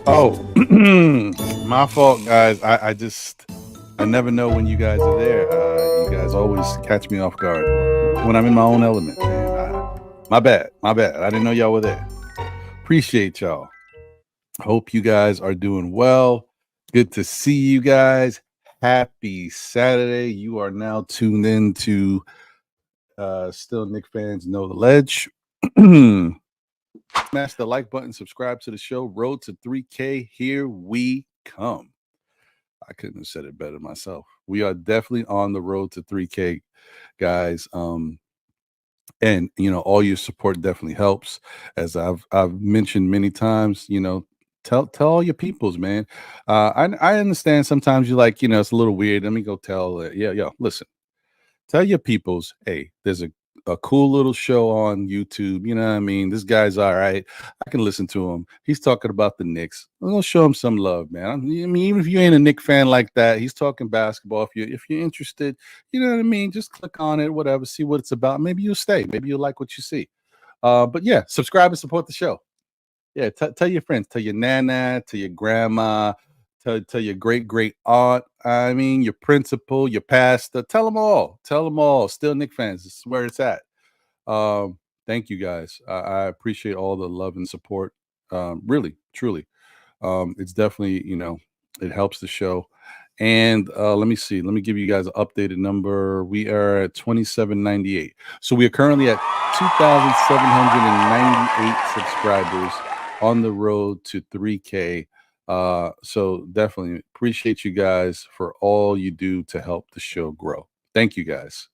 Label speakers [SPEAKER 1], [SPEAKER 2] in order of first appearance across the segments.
[SPEAKER 1] Oh, my fault, guys. I never know when you guys are there. You guys always catch me off guard when I'm in my own element, man. My bad. My bad. I didn't know y'all were there. Appreciate y'all. Hope you guys are doing well. Good to see you guys. Happy Saturday. You are now tuned in to Still Knicks Fans Know the Ledge. Smash the like button, subscribe to the show. Road to 3K. Here we come. I couldn't have said it better myself. We are definitely on the road to 3K, guys. And all your support definitely helps. As I've mentioned many times, tell all your peoples, man. I understand sometimes you like, it's a little weird. Let me go tell. Listen. Tell your peoples, hey, there's a cool little show on YouTube. You know what I mean? This guy's all right. I can listen to him. He's talking about the Knicks. I'm gonna show him some love, man. I mean, even if you ain't a Knicks fan like that, he's talking basketball. If you're interested, you know what I mean? Just click on it, whatever, see what it's about. Maybe you'll stay. Maybe you'll like what you see. But yeah, subscribe and support the show. Yeah, tell your friends, tell your nana, tell your grandma, tell your great aunt. I mean, your principal, your pastor. Tell them all. Tell them all. Still Knicks fans. This is where it's at. Thank you guys. I appreciate all the love and support. Really, truly. It's definitely, it helps the show. And let me see. Let me give you guys an updated number. We are at 2798. So we are currently at 2,798 subscribers on the road to 3K. So definitely appreciate you guys for all you do to help the show grow. Thank you guys.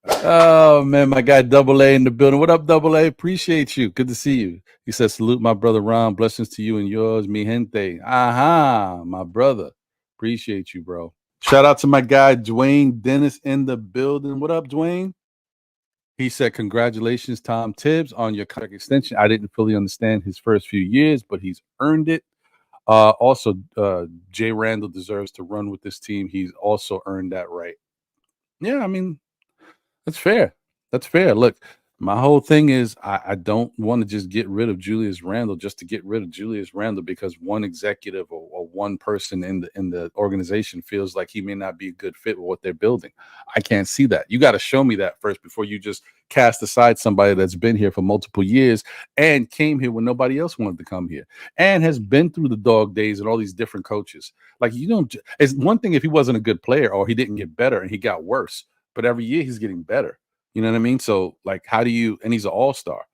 [SPEAKER 1] Oh man, my guy Double A in the building. What up, Double A? Appreciate you. Good to see you. He says, salute my brother Ron. Blessings to you and yours, mi gente. Aha, my brother. Appreciate you, bro. Shout out to my guy Dwayne Dennis in the building. What up, Dwayne? He said, congratulations, Tom Tibbs, on your contract extension. I didn't fully understand his first few years, but he's earned it. Also, Jay Randle deserves to run with this team. He's also earned that right. Yeah, I mean, that's fair. That's fair. Look, my whole thing is I don't want to just get rid of Julius Randle just to get rid of Julius Randle because one executive or one person in the organization feels like he may not be a good fit with what they're building. I can't see that. You got to show me that first before you just cast aside somebody that's been here for multiple years and came here when nobody else wanted to come here and has been through the dog days and all these different coaches. Like, you don't. It's one thing if he wasn't a good player or he didn't get better and he got worse, but every year he's getting better. You know what I mean? So, like, how do you, and he's an all-star.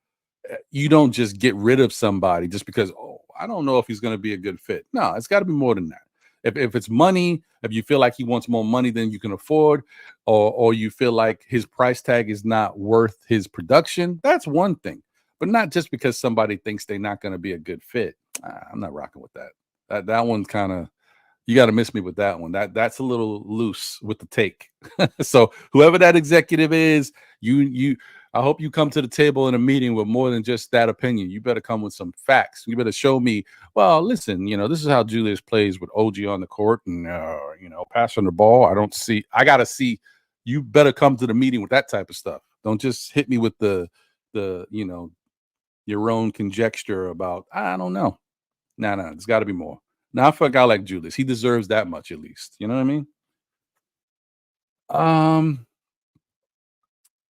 [SPEAKER 1] You don't just get rid of somebody just because, I don't know if he's going to be a good fit. No, it's got to be more than that. If it's money, if you feel like he wants more money than you can afford, or you feel like his price tag is not worth his production, that's one thing. But not just because somebody thinks they're not going to be a good fit. I'm not rocking with that. That one's kind of, you got to miss me with that one. That's a little loose with the take. So whoever that executive is, I hope you come to the table in a meeting with more than just that opinion. You better come with some facts. You better show me, well, listen, this is how Julius plays with OG on the court and, passing the ball. I got to see, you better come to the meeting with that type of stuff. Don't just hit me with the your own conjecture about, I don't know. No, there's got to be more. Now, for a guy like Julius, he deserves that much at least. You know what I mean?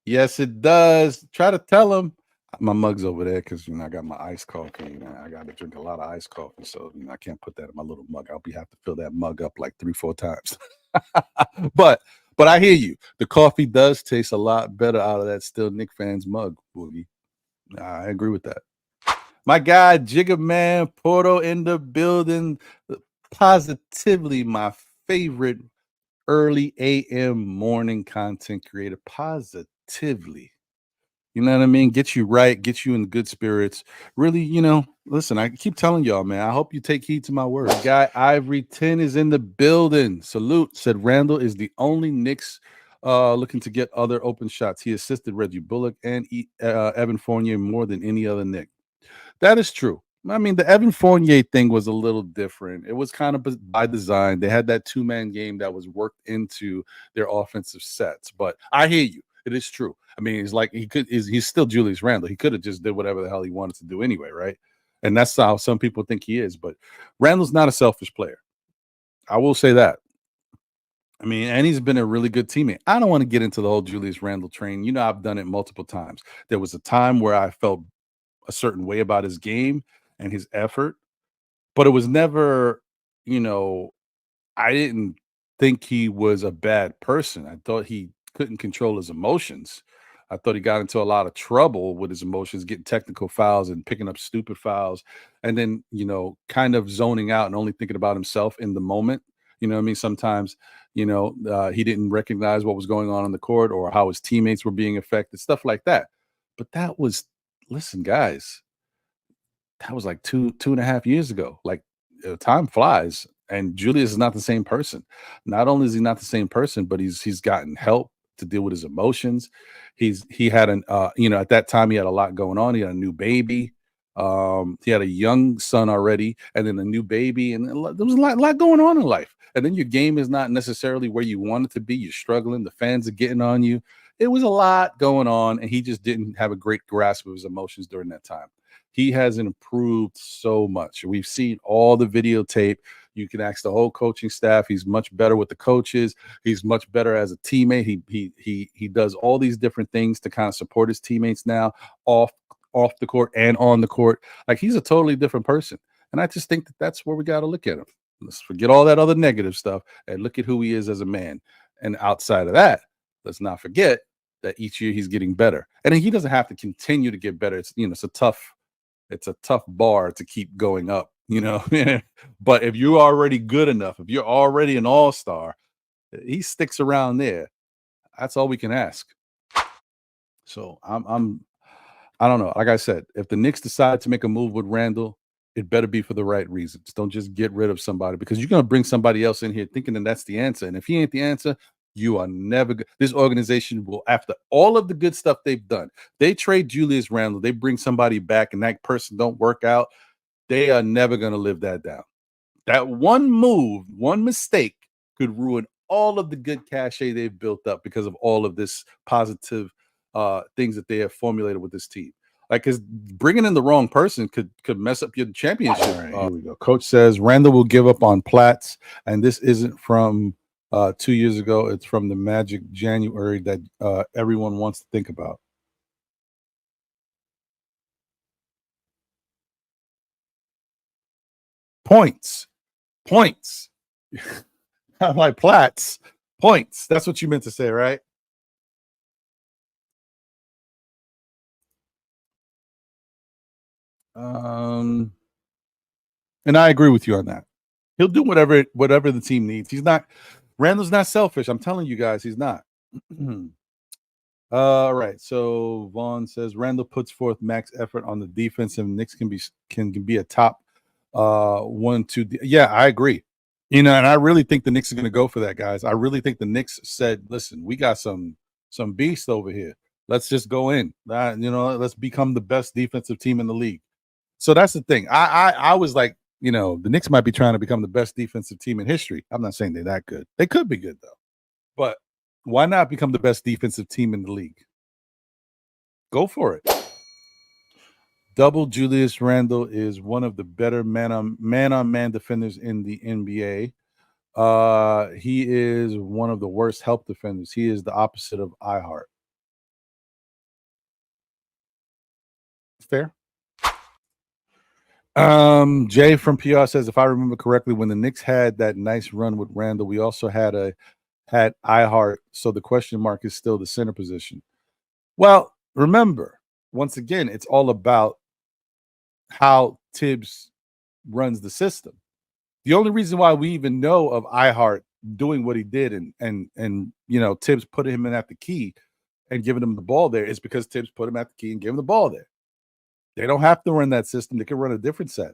[SPEAKER 1] Yes, it does. Try to tell him. My mug's over there because I got my iced coffee. I got to drink a lot of iced coffee, so I can't put that in my little mug. Have to fill that mug up like 3-4 times. but I hear you. The coffee does taste a lot better out of that Still Knicks fans mug, Boogie. I agree with that. My guy, Jigga Man Porto in the building. Positively my favorite early AM morning content creator. Positively. You know what I mean? Get you right, get you in good spirits. Really, listen, I keep telling y'all, man, I hope you take heed to my words. Guy Ivory 10 is in the building. Salute. Said Randle is the only Knicks looking to get other open shots. He assisted Reggie Bullock and Evan Fournier more than any other Knick. That is true. I mean, the Evan Fournier thing was a little different. It was kind of by design. They had that two-man game that was worked into their offensive sets. But I hear you. It is true. I mean, he's still Julius Randle. He could have just did whatever the hell he wanted to do anyway, right? And that's how some people think he is. But Randle's not a selfish player. I will say that. I mean, and he's been a really good teammate. I don't want to get into the whole Julius Randle train. You know, I've done it multiple times. There was a time where I felt a certain way about his game and his effort, but it was never, you know, I didn't think he was a bad person. I thought he couldn't control his emotions. I thought he got into a lot of trouble with his emotions, getting technical fouls and picking up stupid fouls, and then, you know, kind of zoning out and only thinking about himself in the moment. You know what I mean? Sometimes, you know, he didn't recognize what was going on the court or how his teammates were being affected, stuff like that. But that was, listen, guys, that was like 2.5 years ago. Like, time flies, and Julius is not the same person. Not only is he not the same person, but he's gotten help to deal with his emotions. He had an you know, at that time he had a lot going on. He had a new baby. He had a young son already, and then a new baby, and there was a lot going on in life. And then your game is not necessarily where you want it to be. You're struggling. The fans are getting on you. It was a lot going on, and he just didn't have a great grasp of his emotions during that time. He has improved so much. We've seen all the videotape. You can ask the whole coaching staff. He's much better with the coaches. He's much better as a teammate. He does all these different things to kind of support his teammates now, off the court and on the court. Like, he's a totally different person. And I just think that that's where we got to look at him. Let's forget all that other negative stuff and look at who he is as a man. And outside of that, let's not forget that each year he's getting better. And he doesn't have to continue to get better. It's, you know, it's a tough bar to keep going up, you know. But if you're already good enough, if you're already an all-star, he sticks around there. That's all we can ask. So I don't know. Like I said, if the Knicks decide to make a move with Randle, it better be for the right reasons. Don't just get rid of somebody, because you're going to bring somebody else in here thinking that that's the answer. And if he ain't the answer, you are never good. This organization will, after all of the good stuff they've done, they trade Julius Randle, they bring somebody back, and that person don't work out, they are never going to live that down. That one move, one mistake could ruin all of the good cachet they've built up because of all of this positive things that they have formulated with this team. Like, because bringing in the wrong person could mess up your championship. All right, here we go. Coach says Randle will give up on Platts, and this isn't from 2 years ago. It's from the Magic January that everyone wants to think about. Points. I'm like, Platts. Points. That's what you meant to say, right? And I agree with you on that. He'll do whatever the team needs. Randle's not selfish. I'm telling you guys, he's not. All right. So Vaughn says Randle puts forth max effort on the defense, and Knicks can be a top 1-2. Yeah, I agree. You know, and I really think the Knicks are going to go for that, guys. I really think the Knicks said, "Listen, we got some beast over here. Let's just go in. You know, let's become the best defensive team in the league." So that's the thing. I was like, you know, the Knicks might be trying to become the best defensive team in history. I'm not saying they're that good. They could be good, though. But why not become the best defensive team in the league? Go for it. Double Julius Randle is one of the better man-on-man defenders in the NBA. He is one of the worst help defenders. He is the opposite of iHeart. Fair. Jay from PR says, if I remember correctly, when the Knicks had that nice run with Randle, we also had iHeart. So the question mark is still the center position. Well, remember, once again, it's all about how Tibbs runs the system. The only reason why we even know of iHeart doing what he did and you know, Tibbs putting him in at the key and giving him the ball there is because Tibbs put him at the key and gave him the ball there. They don't have to run that system. They can run a different set.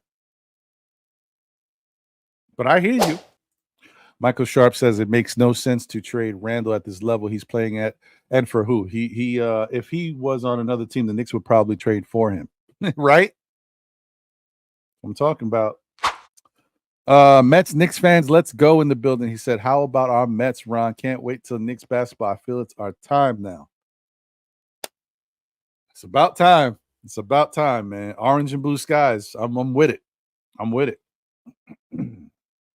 [SPEAKER 1] But I hear you. Michael Sharp says it makes no sense to trade Randle at this level he's playing at, and for who? He if he was on another team, the Knicks would probably trade for him, right? I'm talking about. Mets Knicks fans, let's go in the building. He said, "How about our Mets, Ron? Can't wait till Knicks basketball. I feel it's our time now. It's about time. It's about time, man. Orange and blue skies. I'm with it. I'm with it.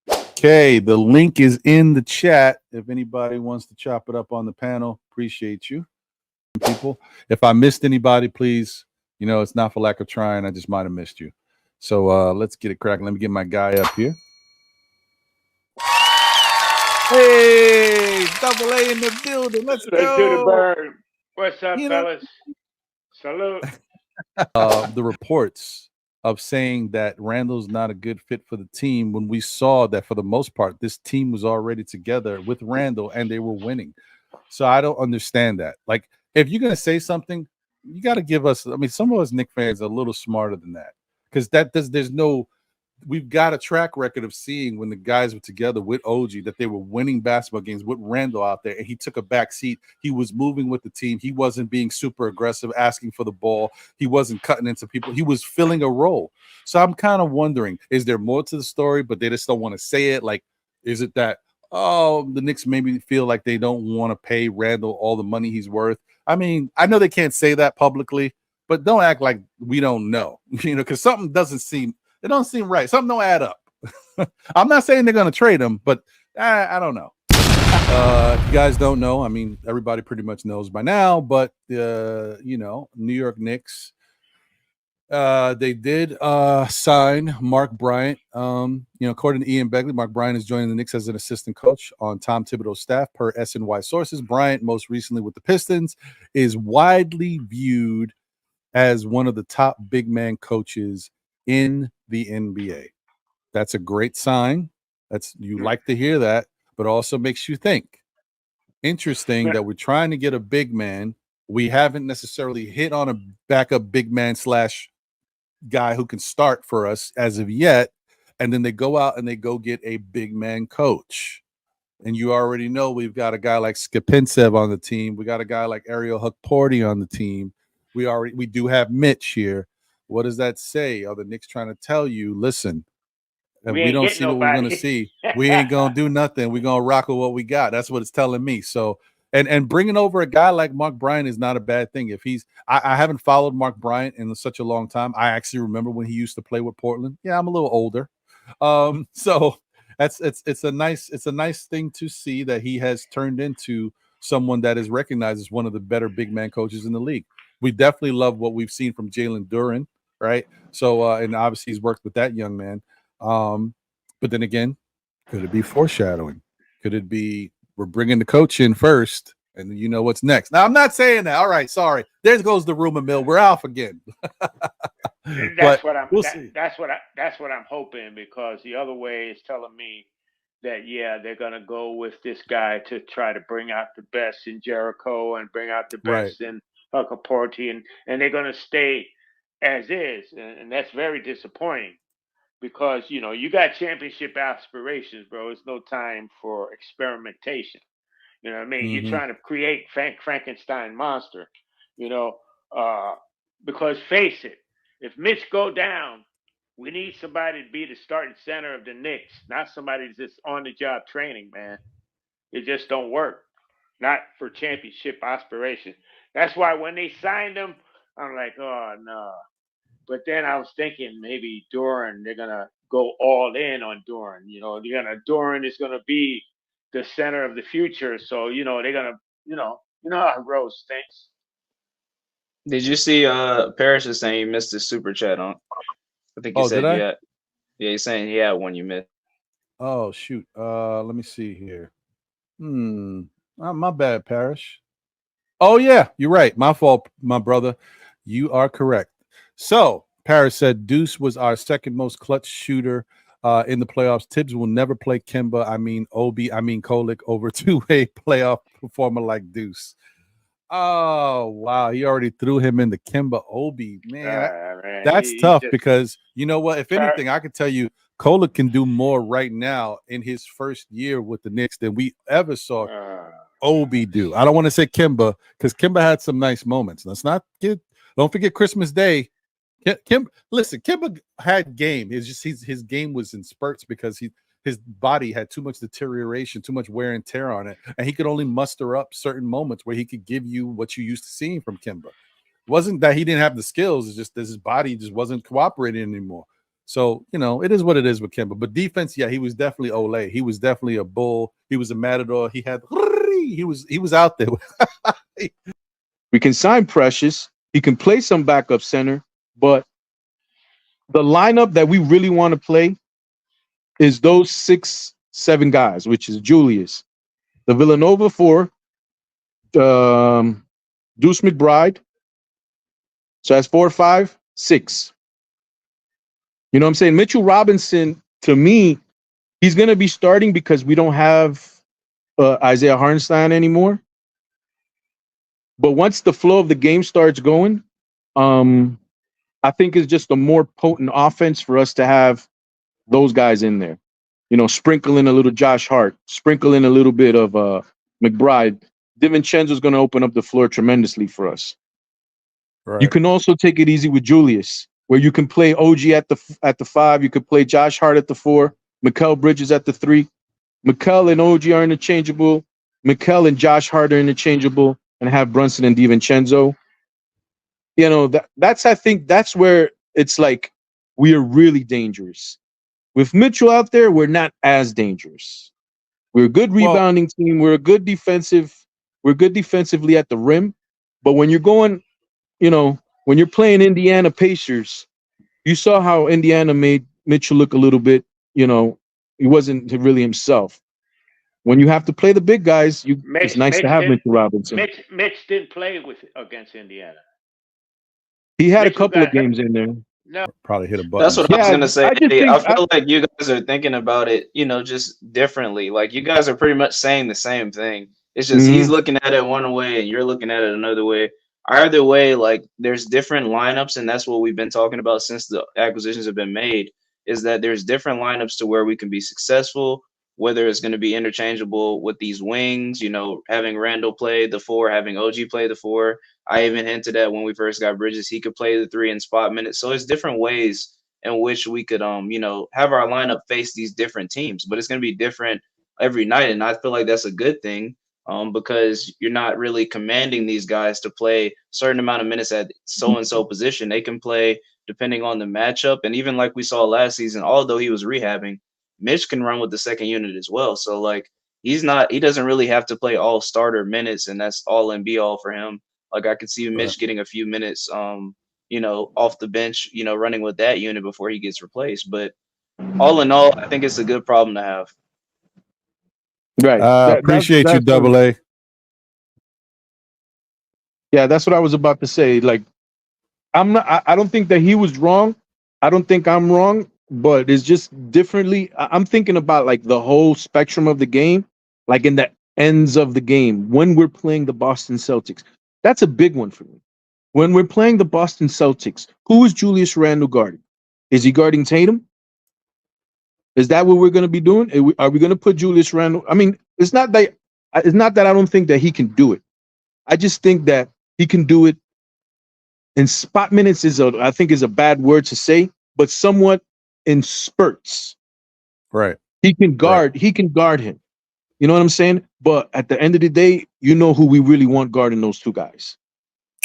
[SPEAKER 1] Okay, the link is in the chat. If anybody wants to chop it up on the panel, appreciate you, people. If I missed anybody, please, it's not for lack of trying. I just might have missed you. So let's get it cracking. Let me get my guy up here. Hey, double A in the building. Let's go.
[SPEAKER 2] Let's do the bird. What's up, fellas? Salute.
[SPEAKER 1] The reports of saying that Randle's not a good fit for the team when we saw that for the most part, this team was already together with Randle and they were winning. So I don't understand that. Like, if you're going to say something, you got to give us, some of us Knicks fans are a little smarter than that, because we've got a track record of seeing when the guys were together with OG that they were winning basketball games with Randle out there, and he took a back seat. He was moving with the team. He wasn't being super aggressive, asking for the ball. He wasn't cutting into people. He was filling a role. So I'm kind of wondering, is there more to the story, but they just don't want to say it? Like, is it that, the Knicks maybe feel like they don't want to pay Randle all the money he's worth? I mean, I know they can't say that publicly, but don't act like we don't know, because something doesn't seem right. Something don't add up. I'm not saying they're going to trade him, but I don't know. If you guys don't know, everybody pretty much knows by now, but, New York Knicks, they did sign Mark Bryant. According to Ian Begley, Mark Bryant is joining the Knicks as an assistant coach on Tom Thibodeau's staff per SNY sources. Bryant, most recently with the Pistons, is widely viewed as one of the top big man coaches in the NBA. That's a great sign. You like to hear that, but also makes you think. Interesting that we're trying to get a big man. We haven't necessarily hit on a backup big man / guy who can start for us as of yet. And then they go out and they go get a big man coach. And you already know we've got a guy like Skipinsev on the team. We got a guy like Ariel Hukporti on the team. We do have Mitch here. What does that say? Are the Knicks trying to tell you, listen, if we don't see what we're going to see, we ain't going to do nothing. We're going to rock with what we got. That's what it's telling me. So, and bringing over a guy like Mark Bryant is not a bad thing. If I haven't followed Mark Bryant in such a long time. I actually remember when he used to play with Portland. Yeah, I'm a little older. So it's a nice thing to see that he has turned into someone that is recognized as one of the better big man coaches in the league. We definitely love what we've seen from Jalen Duren, right? So, and obviously he's worked with that young man. But then again, could it be foreshadowing? Could it be we're bringing the coach in first, and you know what's next? Now, I'm not saying that. All right, sorry. There goes the rumor mill. We're off again.
[SPEAKER 2] That's what I'm hoping, because the other way is telling me that, they're going to go with this guy to try to bring out the best in Jericho and bring out the best in Hukporti, and they're going to stay as is. And that's very disappointing, because, you got championship aspirations, bro. It's no time for experimentation. You know what I mean?
[SPEAKER 1] Mm-hmm.
[SPEAKER 2] You're trying to create Frankenstein monster, because face it, if Mitch go down, we need somebody to be the starting center of the Knicks, not somebody that's just on the job training, man. It just don't work. Not for championship aspirations. That's why when they signed him, I'm like, oh no. But then I was thinking maybe Duren, they're gonna go all in on Duren. Duren is gonna be the center of the future. So, they're gonna, how Rose thinks.
[SPEAKER 3] Did you see Parrish is saying he missed his super chat on? I think he said yeah. Yeah, he's saying he had one you missed.
[SPEAKER 1] Oh shoot. Let me see here. My bad, Parrish. Oh yeah, you're right. My fault, my brother. You are correct. So Parrish said Deuce was our second most clutch shooter in the playoffs. Tibbs will never play Kemba. Kolek over two-way playoff performer like Deuce. Oh wow, he already threw him into Kemba Obi. Man, that's tough, because you know what? If anything, I could tell you Kolek can do more right now in his first year with the Knicks than we ever saw Obi do. I don't want to say Kemba, because Kemba had some nice moments. Don't forget Christmas Day. Kemba had game. It's just his game was in spurts, because his body had too much deterioration, too much wear and tear on it, and he could only muster up certain moments where he could give you what you used to seeing from Kemba. wasn't that he didn't have the skills. It's just that his body just wasn't cooperating anymore. So, it is what it is with Kemba. But defense, yeah, he was definitely Ole. He was definitely a bull. He was a matador. He was out there.
[SPEAKER 4] We can sign Precious. He can play some backup center, but the lineup that we really want to play is those 6-7 guys, which is Julius, the Villanova 4, Deuce McBride. So that's 4, 5, 6. You know what I'm saying? Mitchell Robinson, to me, he's going to be starting because we don't have Isaiah Hartenstein anymore. But once the flow of the game starts going, I think it's just a more potent offense for us to have those guys in there. Sprinkle in a little Josh Hart, sprinkle in a little bit of McBride. DiVincenzo's going to open up the floor tremendously for us. Right. You can also take it easy with Julius, where you can play OG at the 5. You could play Josh Hart at the 4, Mikal Bridges at the 3. Mikal and OG are interchangeable. Mikal and Josh Hart are interchangeable, and have Brunson and DiVincenzo. I think that's where it's like we are really dangerous. With Mitchell out there, we're not as dangerous. We're a good rebounding team. We're good defensively at the rim. But when you're going, when you're playing Indiana Pacers, you saw how Indiana made Mitchell look a little bit, he wasn't really himself. When you have to play the big guys, it's nice to have Mitchell Robinson.
[SPEAKER 2] Mitch didn't play against Indiana.
[SPEAKER 4] He had a couple of games in there.
[SPEAKER 2] No,
[SPEAKER 1] probably hit a button.
[SPEAKER 3] That's what I was gonna say. I feel like you guys are thinking about it, just differently. Like you guys are pretty much saying the same thing. It's just he's looking at it one way and you're looking at it another way. Either way, like there's different lineups, and that's what we've been talking about since the acquisitions have been made. Is that there's different lineups to where we can be successful. Whether it's going to be interchangeable with these wings, having Randle play the 4, having OG play the 4. I even hinted at when we first got Bridges, he could play the 3 in spot minutes. So it's different ways in which we could, have our lineup face these different teams. But it's going to be different every night, and I feel like that's a good thing because you're not really commanding these guys to play a certain amount of minutes at so-and-so position. They can play depending on the matchup. And even like we saw last season, although he was rehabbing, Mitch can run with the second unit as well. So like he doesn't really have to play all starter minutes, and that's all and be all for him. Like I could see Mitch getting a few minutes off the bench, running with that unit before he gets replaced. But all in all, I think it's a good problem to have.
[SPEAKER 4] Right.
[SPEAKER 1] Appreciate you, Double A.
[SPEAKER 4] Yeah, that's what I was about to say. Like I don't think that he was wrong. I don't think I'm wrong. But it's just differently. I'm thinking about like the whole spectrum of the game, like in the ends of the game when we're playing the Boston Celtics. That's a big one for me. When we're playing the Boston Celtics, who is Julius Randle guarding? Is he guarding Tatum? Is that what we're going to be doing? Are we going to put Julius Randle? I mean, it's not that I don't think that he can do it. I just think that he can do it in spot minutes. I think is a bad word to say, but somewhat in spurts.
[SPEAKER 1] Right.
[SPEAKER 4] He can guard him. You know what I'm saying? But at the end of the day, who we really want guarding those two guys.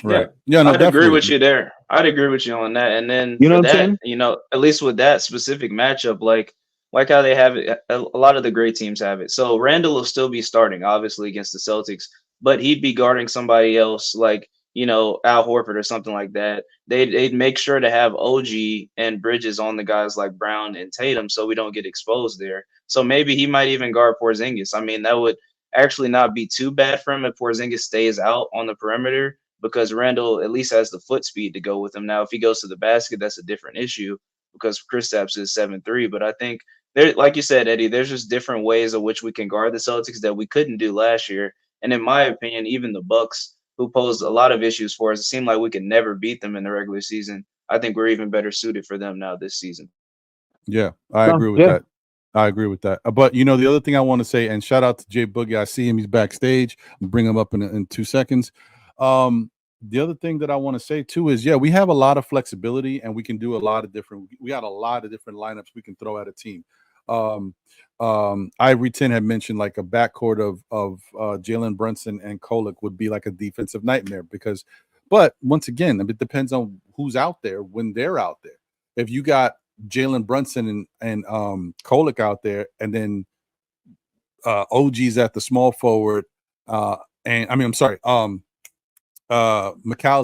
[SPEAKER 1] Right.
[SPEAKER 3] Yeah, no, I'd agree with you there. I'd agree with you on that. And then
[SPEAKER 4] you know what I'm
[SPEAKER 3] saying? At least with that specific matchup, like how they have it, a lot of the great teams have it. So Randle will still be starting, obviously, against the Celtics, but he'd be guarding somebody else like Al Horford or something like that. They'd make sure to have OG and Bridges on the guys like Brown and Tatum so we don't get exposed there. So maybe he might even guard Porzingis. I mean, that would actually not be too bad for him if Porzingis stays out on the perimeter because Randle at least has the foot speed to go with him. Now, if he goes to the basket, that's a different issue because Kristaps is 7'3". But I think, like you said, Eddie, there's just different ways in which we can guard the Celtics that we couldn't do last year. And in my opinion, even the Bucks, who posed a lot of issues for us. It seemed like we could never beat them in the regular season. I think we're even better suited for them now this season.
[SPEAKER 1] Yeah, I agree with that. I agree with that. But, the other thing I want to say, and shout out to Jay Boogie. I see him. He's backstage. I'll bring him up in 2 seconds. The other thing that I want to say, too, is, we have a lot of flexibility, and we can do we got a lot of different lineups we can throw at a team. Ivory 10 had mentioned like a backcourt of Jalen, Brunson, and Kolek would be like a defensive nightmare because But once again, it depends on who's out there when they're out there. If you got Jalen, Brunson, and Kolick out there, and then OG's at the small forward, Macau's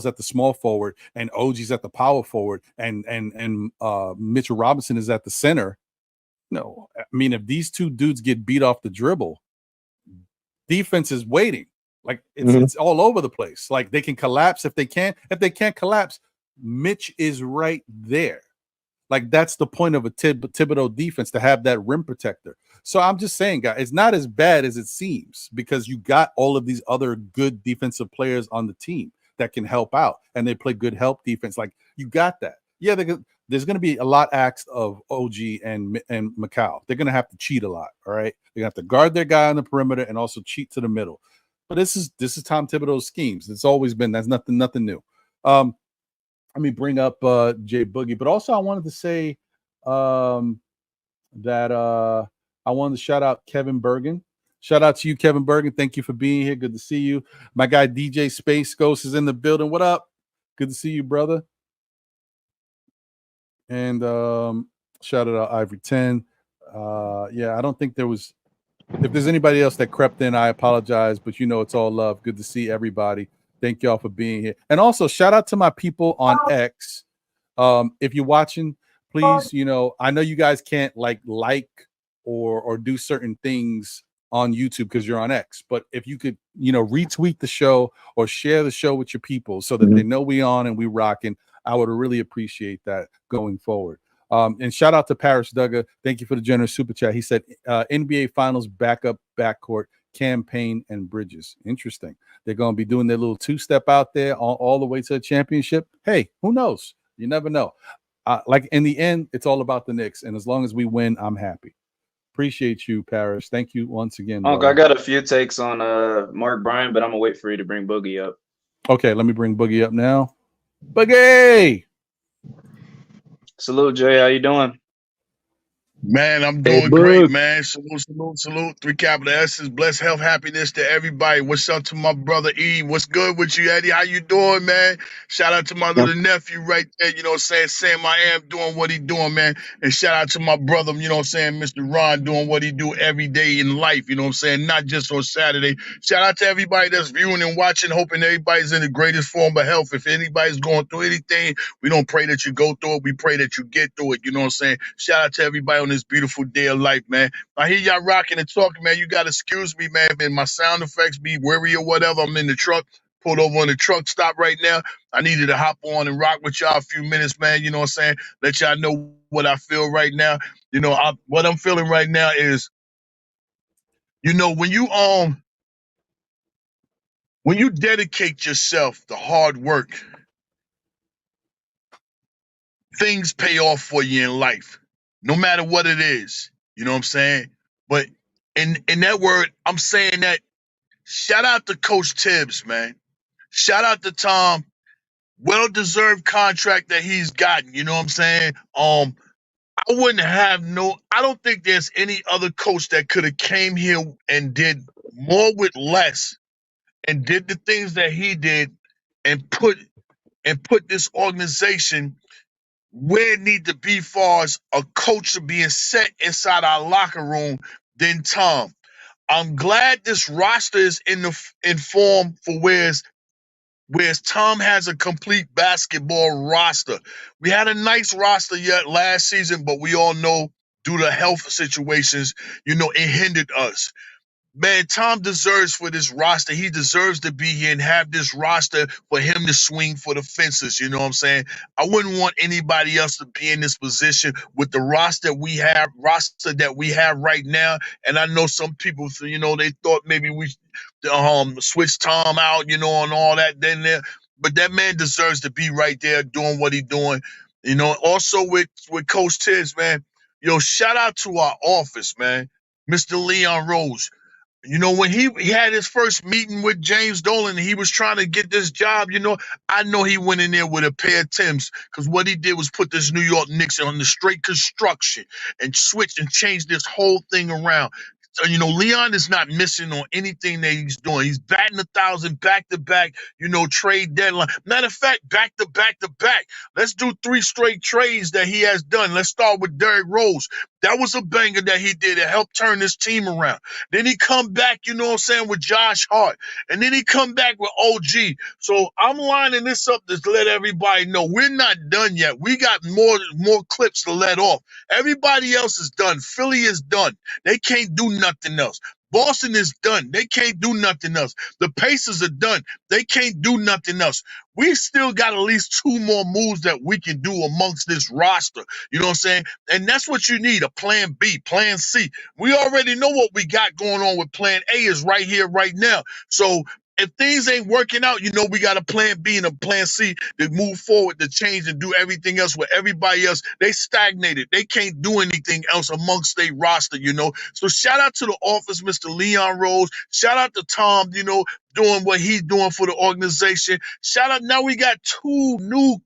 [SPEAKER 1] at the small forward, and OG's at the power forward, and Mitchell Robinson is at the center. No, I mean, if these two dudes get beat off the dribble, defense is waiting. Like it's all over the place. Like they can collapse if they can. If they can't collapse, Mitch is right there. Like that's the point of a Thibodeau defense, to have that rim protector. So I'm just saying, guys, it's not as bad as it seems, because you got all of these other good defensive players on the team that can help out, and they play good help defense. Like you got that. Yeah, there's going to be a lot asked of OG and Macau. They're going to have to cheat a lot. All right, they're going to have to guard their guy on the perimeter and also cheat to the middle. But this is Tom Thibodeau's schemes. It's always been. That's nothing new. Let me bring up Jay Boogie, but also I wanted to say that I wanted to shout out Kevin Bergen. Shout out to you, Kevin Bergen. Thank you for being here. Good to see you. My guy DJ Space Ghost is in the building. What up? Good to see you, brother. And shout out Ivory 10. Yeah, I don't think there was. If there's anybody else that crept in, I apologize, but it's all love. Good to see everybody. Thank y'all for being here. And also shout out to my people on X. If you're watching, please, I know you guys can't like or do certain things on YouTube because you're on X, but if you could, retweet the show or share the show with your people so that they know we on and we rocking, I would really appreciate that going forward. And shout out to Parrish Duggar. Thank you for the generous super chat. He said NBA Finals backup backcourt, Campaign and Bridges. Interesting. They're going to be doing their little two-step out there all the way to a championship. Hey, who knows? You never know. Like in the end, it's all about the Knicks, and as long as we win, I'm happy. Appreciate you, Parrish. Thank you once again.
[SPEAKER 3] Uncle, I got a few takes on Mark Bryant, but I'm gonna wait for you to bring Boogie up.
[SPEAKER 1] Okay, let me bring Boogie up now. Boogie!
[SPEAKER 3] Salute, Jay. How you doing?
[SPEAKER 5] Man, I'm doing great, man. Salute. 3 capital S's. Bless, health, happiness to everybody. What's up to my brother E? What's good with you, Eddie? How you doing, man? Shout out to my little nephew right there, Sam I am doing what he doing, man. And shout out to my brother, Mr. Ron doing what he do every day in life, not just on Saturday. Shout out to everybody that's viewing and watching, hoping everybody's in the greatest form of health. If anybody's going through anything, we don't pray that you go through it. We pray that you get through it, Shout out to everybody on this beautiful day of life, man. I hear y'all rocking and talking, man. You got to excuse me, man. And my sound effects be worry or whatever. I'm in the truck, pulled over on the truck stop right now. I needed to hop on and rock with y'all a few minutes, man. Let y'all know what I feel right now. What I'm feeling right now is, when you dedicate yourself to hard work, things pay off for you in life. No matter what it is, you know what I'm saying? But in that word, I'm saying that shout out to Coach Tibbs, man. Shout out to Tom. Well-deserved contract that he's gotten, you know what I'm saying? I don't think there's any other coach that could have came here and did more with less and did the things that he did and put this organization where it need to be far as a culture being set inside our locker room than Tom. I'm glad this roster is in form for whereas Tom has a complete basketball roster. We had a nice roster yet last season, but we all know due to health situations, it hindered us. Man, Tom deserves for this roster. He deserves to be here and have this roster for him to swing for the fences. You know what I'm saying? I wouldn't want anybody else to be in this position with the roster that we have right now. And I know some people, they thought maybe we switch Tom out, and all that then there. But that man deserves to be right there doing what he's doing. Also with Coach Tibbs, man, shout out to our office, man. Mr. Leon Rose. When he had his first meeting with James Dolan and he was trying to get this job, I know he went in there with a pair of Timbs because what he did was put this New York Knicks on the straight construction and switch and change this whole thing around. So, Leon is not missing on anything that he's doing. He's batting 1,000 back to back, trade deadline. Matter of fact, back to back to back. Let's do 3 straight trades that he has done. Let's start with Derrick Rose. That was a banger that he did. It helped turn this team around. Then he come back, with Josh Hart. And then he come back with OG. So I'm lining this up to let everybody know we're not done yet. We got more clips to let off. Everybody else is done. Philly is done. They can't do nothing else. Boston is done. They can't do nothing else. The Pacers are done. They can't do nothing else. We still got at least 2 more moves that we can do amongst this roster. You know what I'm saying? And that's what you need, a plan B, plan C. We already know what we got going on with plan A is right here, right now. So if things ain't working out, we got a plan B and a plan C to move forward, to change and do everything else with everybody else. They stagnated. They can't do anything else amongst their roster, So shout out to the office, Mr. Leon Rose. Shout out to Tom, doing what he's doing for the organization. Shout out. Now we got 2 new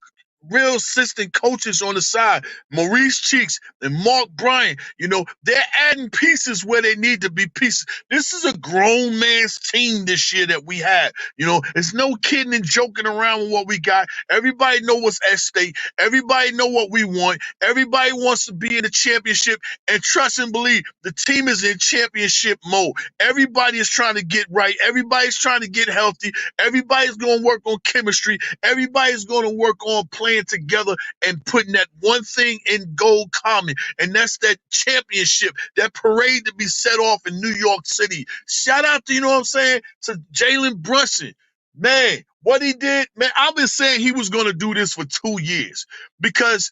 [SPEAKER 5] real assistant coaches on the side, Maurice Cheeks and Mark Bryant. They're adding pieces where they need to be pieces. This is a grown man's team this year that we have. It's no kidding and joking around with what we got. Everybody know what's at stake. Everybody know what we want. Everybody wants to be in the championship, and trust and believe the team is in championship mode. Everybody is trying to get right. Everybody's trying to get healthy. Everybody's going to work on chemistry. Everybody's going to work on playing together and putting that one thing in gold common, and that's that championship, that parade to be set off in New York City. Shout out to, to Jalen Brunson. Man, what he did, man, I've been saying he was going to do this for 2 years, because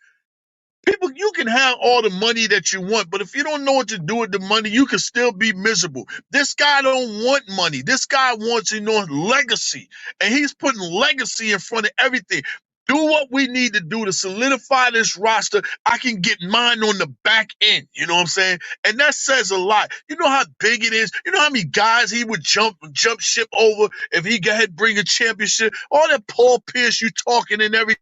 [SPEAKER 5] people, you can have all the money that you want, but if you don't know what to do with the money, you can still be miserable. This guy don't want money. This guy wants, legacy, and he's putting legacy in front of everything. Do what we need to do to solidify this roster. I can get mine on the back end. You know what I'm saying? And that says a lot. You know how big it is? You know how many guys he would jump ship over if he had bring a championship? All that Paul Pierce you talking and everything.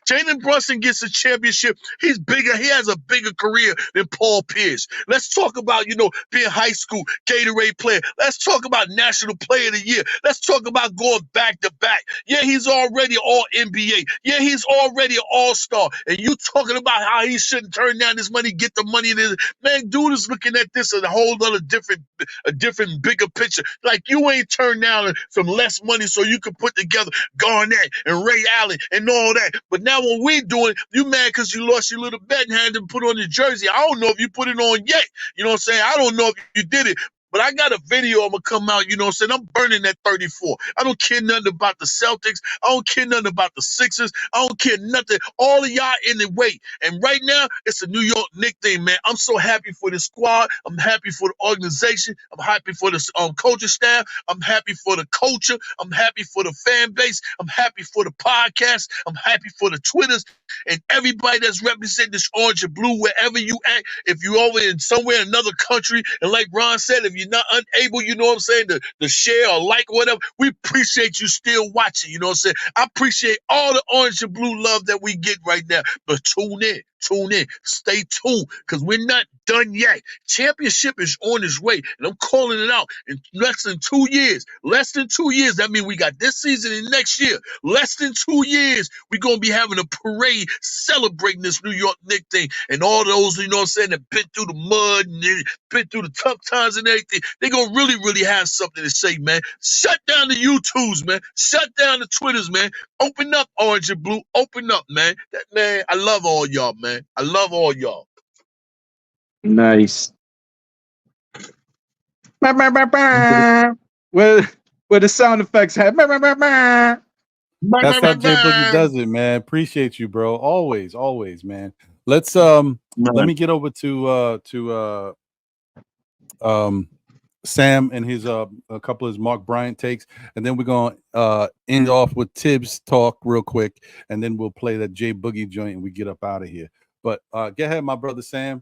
[SPEAKER 5] Jalen Brunson gets a championship. He's bigger. He has a bigger career than Paul Pierce. Let's talk about, being high school Gatorade player. Let's talk about National Player of the Year. Let's talk about going back to back. Yeah, he's already all NBA. Yeah, he's already an all-star. And you talking about how he shouldn't turn down this money, get the money. Man, dude is looking at this as a whole other different, bigger picture. Like, you ain't turned down some less money so you can put together Garnett and Ray Allen and all that. But now what we doing, you mad because you lost your little bet and had to put on your jersey. I don't know if you put it on yet. You know what I'm saying? I don't know if you did it. But I got a video I'm going to come out, I'm burning that 34. I don't care nothing about the Celtics. I don't care nothing about the Sixers. I don't care nothing. All of y'all in the way. And right now, it's a New York Knicks thing, man. I'm so happy for the squad. I'm happy for the organization. I'm happy for the coaching staff. I'm happy for the culture. I'm happy for the fan base. I'm happy for the podcast. I'm happy for the Twitters and everybody that's representing this orange and blue wherever you at. If you over in somewhere in another country, and like Ron said, if you're not unable, to share or like or whatever, we appreciate you still watching, I appreciate all the orange and blue love that we get right now. But tune in, stay tuned, because we're not done yet. Championship is on its way, and I'm calling it out in less than 2 years. Less than 2 years. That means we got this season and next year. Less than 2 years, we're going to be having a parade celebrating this New York Knicks thing. And all those, that been through the mud and been through the tough times and everything, they're going to really, really have something to say, man. Shut down the YouTubes, man. Shut down the Twitters, man. Open up, orange and blue. Open up, man. Man, I love all y'all, man. I love all y'all.
[SPEAKER 4] Nice. Where the sound effects have.
[SPEAKER 1] That's how J Boogie does it, man. Appreciate you, bro. Always, man. Let's let me get over to Sam and his a couple of his Mark Bryant takes, and then we're gonna end off with Tibbs talk real quick, and then we'll play that J Boogie joint and we get up out of here. But go ahead, my brother Sam.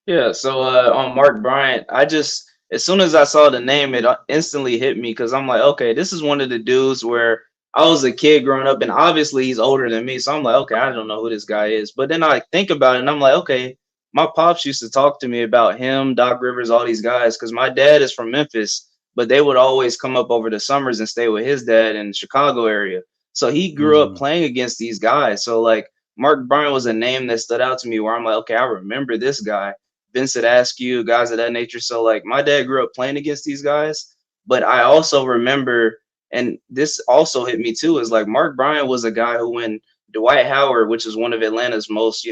[SPEAKER 3] Yeah, so on Mark Bryant, as soon as I saw the name, it instantly hit me, because I'm like, okay, this is one of the dudes where I was a kid growing up, and obviously he's older than me, so I'm like, okay, I don't know who this guy is. But then I think about it, and I'm like, okay, my pops used to talk to me about him, Doc Rivers, all these guys, because my dad is from Memphis, but they would always come up over the summers and stay with his dad in the Chicago area. So he grew up playing against these guys. So like Mark Bryant was a name that stood out to me where I'm like, okay, I remember this guy. Vincent Askew, guys of that nature. So like my dad grew up playing against these guys, but I also remember, and this also hit me too, is like Mark Bryant was a guy who, when Dwight Howard, which is one of Atlanta's most,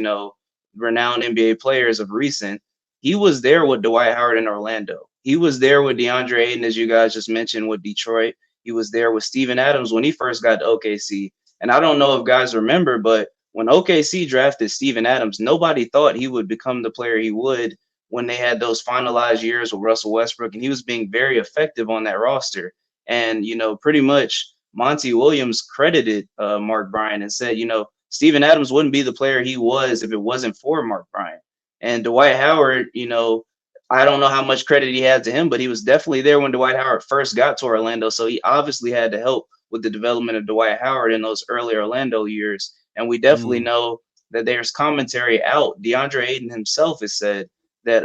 [SPEAKER 3] renowned NBA players of recent, he was there with Dwight Howard in Orlando. He was there with DeAndre Ayton, as you guys just mentioned, with Detroit. He was there with Steven Adams when he first got to OKC. And I don't know if guys remember, but when OKC drafted Steven Adams, nobody thought he would become the player he would when they had those finalized years with Russell Westbrook. And he was being very effective on that roster. And, pretty much Monty Williams credited Mark Bryant and said, Steven Adams wouldn't be the player he was if it wasn't for Mark Bryant. And Dwight Howard, I don't know how much credit he had to him, but he was definitely there when Dwight Howard first got to Orlando. So he obviously had to help with the development of Dwight Howard in those early Orlando years. And we definitely know that there's commentary out. DeAndre Ayton himself has said that,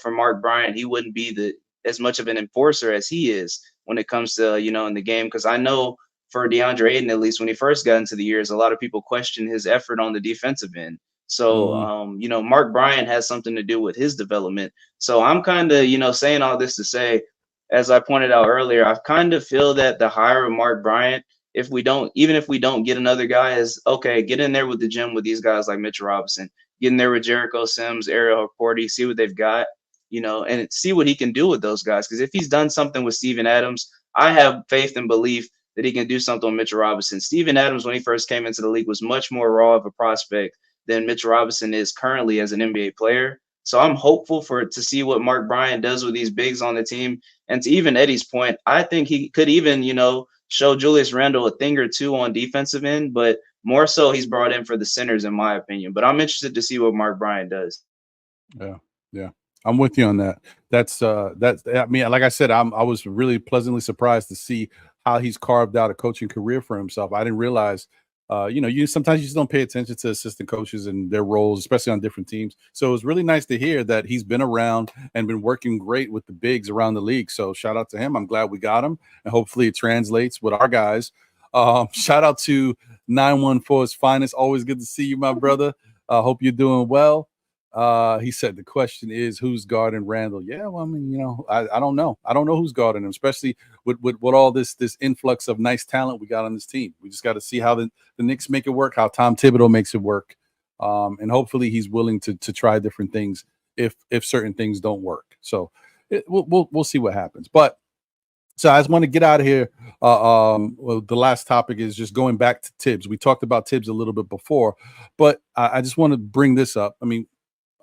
[SPEAKER 3] for Mark Bryant, he wouldn't be as much of an enforcer as he is when it comes to, in the game. Because I know for DeAndre Ayton, at least when he first got into the years, a lot of people questioned his effort on the defensive end. So, Mark Bryant has something to do with his development. So I'm kind of, saying all this to say, as I pointed out earlier, I kind of feel that the hire of Mark Bryant, even if we don't get another guy, is okay, get in there with the gym with these guys like Mitchell Robinson, get in there with Jericho Sims, Ariel Horty, see what they've got, and see what he can do with those guys. Because if he's done something with Steven Adams, I have faith and belief that he can do something with Mitchell Robinson. Steven Adams, when he first came into the league, was much more raw of a prospect than Mitchell Robinson is currently as an NBA player. So I'm hopeful to see what Mark Bryant does with these bigs on the team. And to even Eddie's point, I think he could even, show Julius Randle a thing or two on defensive end, but more so he's brought in for the centers, in my opinion. But I'm interested to see what Mark Bryant does.
[SPEAKER 1] Yeah. I'm with you on that. That's I mean, like I said, I was really pleasantly surprised to see how he's carved out a coaching career for himself. I didn't realize, you sometimes you just don't pay attention to assistant coaches and their roles, especially on different teams. So it was really nice to hear that he's been around and been working great with the bigs around the league. So shout out to him. I'm glad we got him, and hopefully it translates with our guys. Shout out to 914's finest. Always good to see you, my brother. Hope you're doing well. He said the question is, who's guarding Randle? Yeah, well, I mean, I don't know. I don't know who's guarding him, especially with all this influx of nice talent we got on this team. We just got to see how the Knicks make it work, how Tom Thibodeau makes it work, and hopefully he's willing to try different things if certain things don't work. So we'll see what happens. But so I just want to get out of here. Well, the last topic is just going back to Tibbs. We talked about Tibbs a little bit before, but I just want to bring this up. I mean,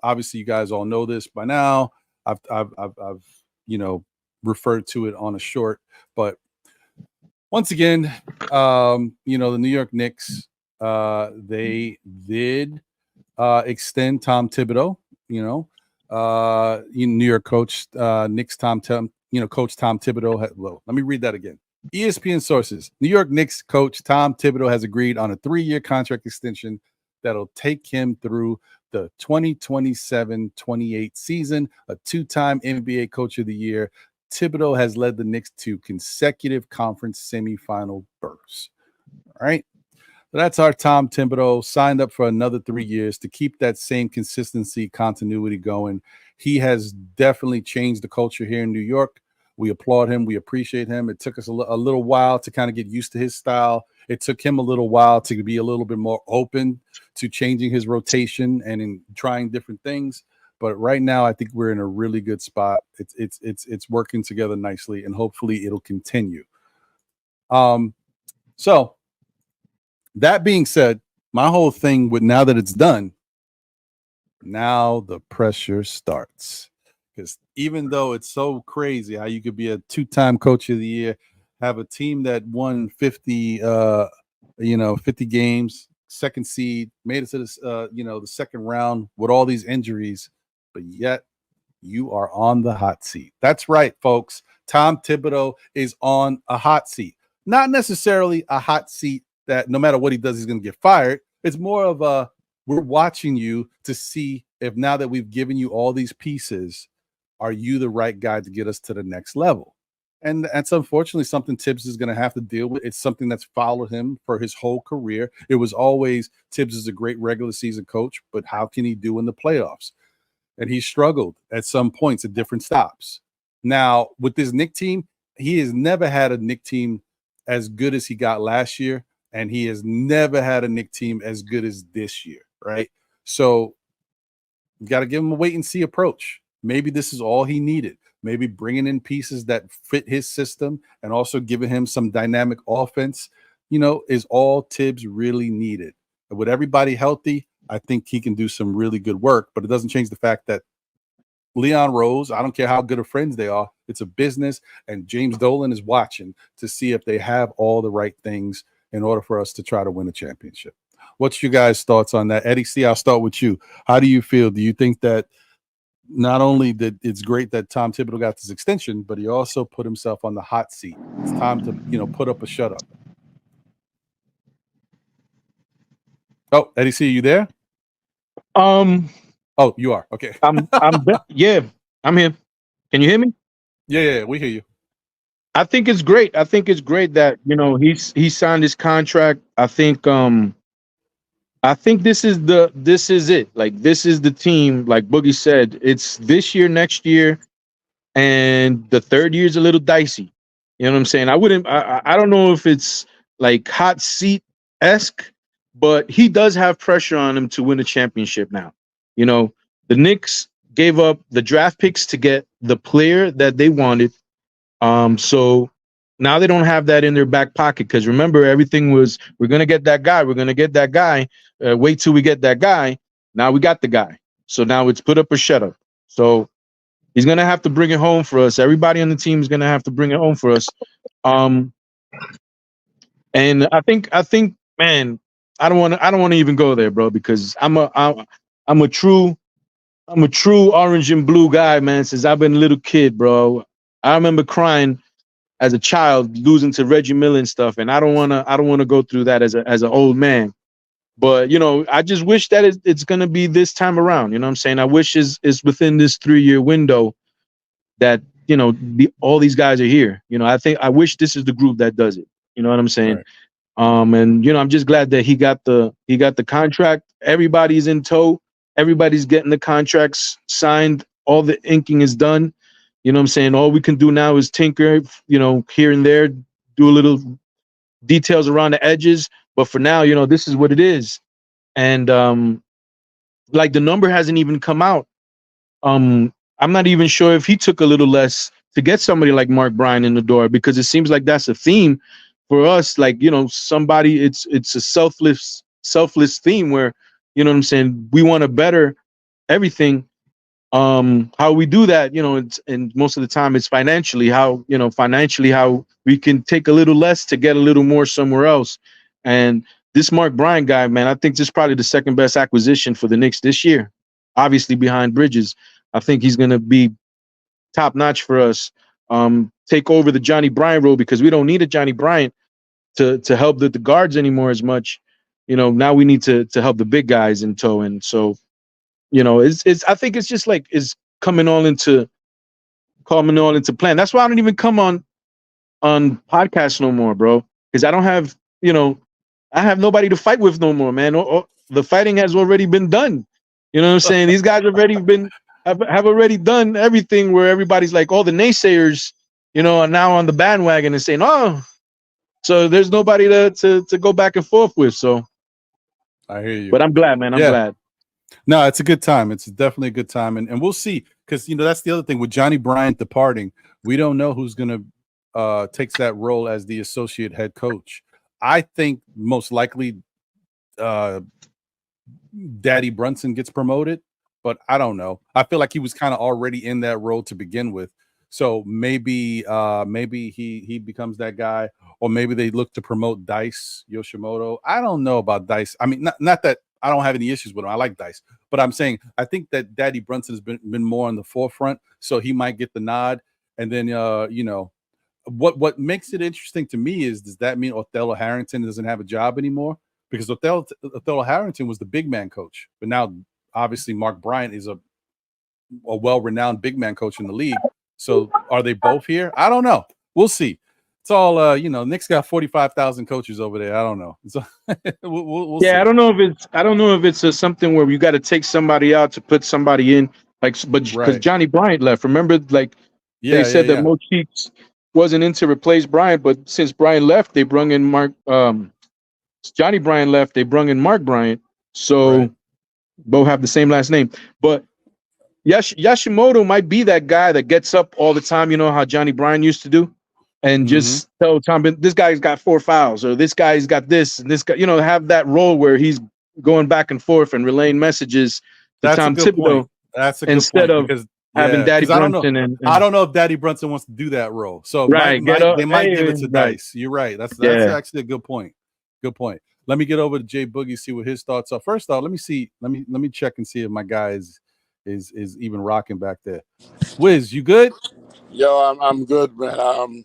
[SPEAKER 1] obviously you guys all know this by now. I've referred to it on a short, but once again, the New York Knicks, they did extend Tom Thibodeau, New York coach, Knicks Coach Tom Thibodeau. Let me read that again. ESPN sources: New York Knicks coach Tom Thibodeau has agreed on a 3-year contract extension that'll take him through the 2027-28 season, a 2-time NBA Coach of the Year. Thibodeau has led the Knicks to consecutive conference semifinal berths. All right. So that's our Tom Thibodeau, signed up for another 3 years to keep that same consistency, continuity going. He has definitely changed the culture here in New York. We applaud him. We appreciate him. It took us a little while to kind of get used to his style. It took him a little while to be a little bit more open to changing his rotation and in trying different things. But right now, I think we're in a really good spot. It's working together nicely, and hopefully it'll continue. So that being said, my whole thing with now that it's done, now the pressure starts. Because even though it's so crazy how you could be a 2-time Coach of the Year, have a team that won 50 games, second seed, made it to this, the second round with all these injuries, but yet you are on the hot seat. That's right, folks. Tom Thibodeau is on a hot seat. Not necessarily a hot seat that no matter what he does, he's going to get fired. It's more of we're watching you to see if now that we've given you all these pieces, are you the right guy to get us to the next level? And that's unfortunately something Tibbs is going to have to deal with. It's something that's followed him for his whole career. It was always Tibbs is a great regular season coach, but how can he do in the playoffs? And he struggled at some points at different stops. Now, with this Knicks team, he has never had a Knicks team as good as he got last year, and he has never had a Knicks team as good as this year, right? So you got to give him a wait and see approach. Maybe this is all he needed. Maybe bringing in pieces that fit his system and also giving him some dynamic offense, is all Tibbs really needed. And with everybody healthy, I think he can do some really good work, but it doesn't change the fact that Leon Rose, I don't care how good of friends they are, it's a business, and James Dolan is watching to see if they have all the right things in order for us to try to win a championship. What's your guys' thoughts on that? Eddie C, I'll start with you. How do you feel? Do you think that not only that it's great that Tom Thibodeau got this extension, but he also put himself on the hot seat? It's time to, put up a shut up. Oh, Eddie C, you there? Oh, you are. Okay.
[SPEAKER 4] Yeah, I'm here. Can you hear me?
[SPEAKER 1] Yeah, we hear you.
[SPEAKER 4] I think it's great. I think it's great that, he signed his contract. I think this is it. Like, this is the team. Like Boogie said, it's this year, next year, and the third year is a little dicey. You know what I'm saying? I don't know if it's like hot seat-esque, but he does have pressure on him to win a championship now. The Knicks gave up the draft picks to get the player that they wanted. So now they don't have that in their back pocket, because remember, everything was, we're going to get that guy. We're going to get that guy. Wait till we get that guy. Now we got the guy. So now it's put up or shut up. So he's going to have to bring it home for us. Everybody on the team is going to have to bring it home for us. And I think, man, I don't want to even go there, bro, because I'm a true orange and blue guy, man, since I've been a little kid, bro. I remember crying as a child, losing to Reggie Miller and stuff, and I don't want to go through that as an old man. But I just wish that it's gonna be this time around. You know what I'm saying? I wish it's within this 3-year window that all these guys are here. I wish this is the group that does it. You know what I'm saying?
[SPEAKER 1] Right.
[SPEAKER 4] And I'm just glad that he got the contract. Everybody's in tow. Everybody's getting the contracts signed. All the inking is done. You know what I'm saying? All we can do now is tinker, here and there, do a little details around the edges. But for now, this is what it is. And like, the number hasn't even come out. I'm not even sure if he took a little less to get somebody like Mark Bryant in the door, because it seems like that's a theme for us. Like, somebody, it's a selfless theme where, you know what I'm saying, we want to better everything. How we do that, and most of the time it's financially, how we can take a little less to get a little more somewhere else. And this Mark Bryant guy, man, I think this is probably the second best acquisition for the Knicks this year, obviously behind Bridges. I think he's going to be top notch for us. Take over the Johnny Bryant role, because we don't need a Johnny Bryant to help the guards anymore as much. Now we need to help the big guys in tow. And so, it's I think it's just like it's coming all into plan. That's why I don't even come on podcasts no more, bro. Because I don't have, I have nobody to fight with no more, man. The fighting has already been done. You know what I'm saying? These guys have already done everything, where everybody's like, all the naysayers, are now on the bandwagon and saying, oh, so there's nobody to go back and forth with. So
[SPEAKER 1] I hear you.
[SPEAKER 4] But I'm glad, man. I'm glad.
[SPEAKER 1] No, it's a good time. It's definitely a good time. And we'll see, because, that's the other thing with Johnny Bryant departing. We don't know who's going to take that role as the associate head coach. I think most likely Daddy Brunson gets promoted, but I don't know. I feel like he was kind of already in that role to begin with. So maybe he becomes that guy, or maybe they look to promote Dice Yoshimoto. I don't know about Dice. I mean, not that I don't have any issues with him. I like Dice, but I'm saying I think that Daddy Brunson has been more on the forefront, so he might get the nod. And then what makes it interesting to me is, does that mean Othello Harrington doesn't have a job anymore? because Othello Harrington was the big man coach, but now obviously Mark Bryant is a well-renowned big man coach in the league. So are they both here? I don't know. We'll see. It's all Knicks got 45,000 coaches over there. I don't know. So we'll see.
[SPEAKER 4] I don't know if it's something where you got to take somebody out to put somebody in, but because Johnny Bryant left. Remember, they said that Mo Cheeks wasn't in to replace Bryant, but since Bryant left, they brung in Johnny Bryant left, they brung in Mark Bryant. So both have the same last name. But Yashimoto might be that guy that gets up all the time, you know how Johnny Bryant used to do, and just tell Tom, this guy's got 4 fouls, or this guy's got this, and this guy, have that role where he's going back and forth and relaying messages to Tom Thibodeau.
[SPEAKER 1] That's a good
[SPEAKER 4] instead
[SPEAKER 1] point,
[SPEAKER 4] of having Daddy Brunson.
[SPEAKER 1] I don't know if Daddy Brunson wants to do that role. So they might give it to Dice. You're right. That's actually a good point. Good point. Let me get over to Jay Boogie, see what his thoughts are. First off, let me check and see if my guy is even rocking back there. Wiz, you good?
[SPEAKER 6] Yo, I'm good, man.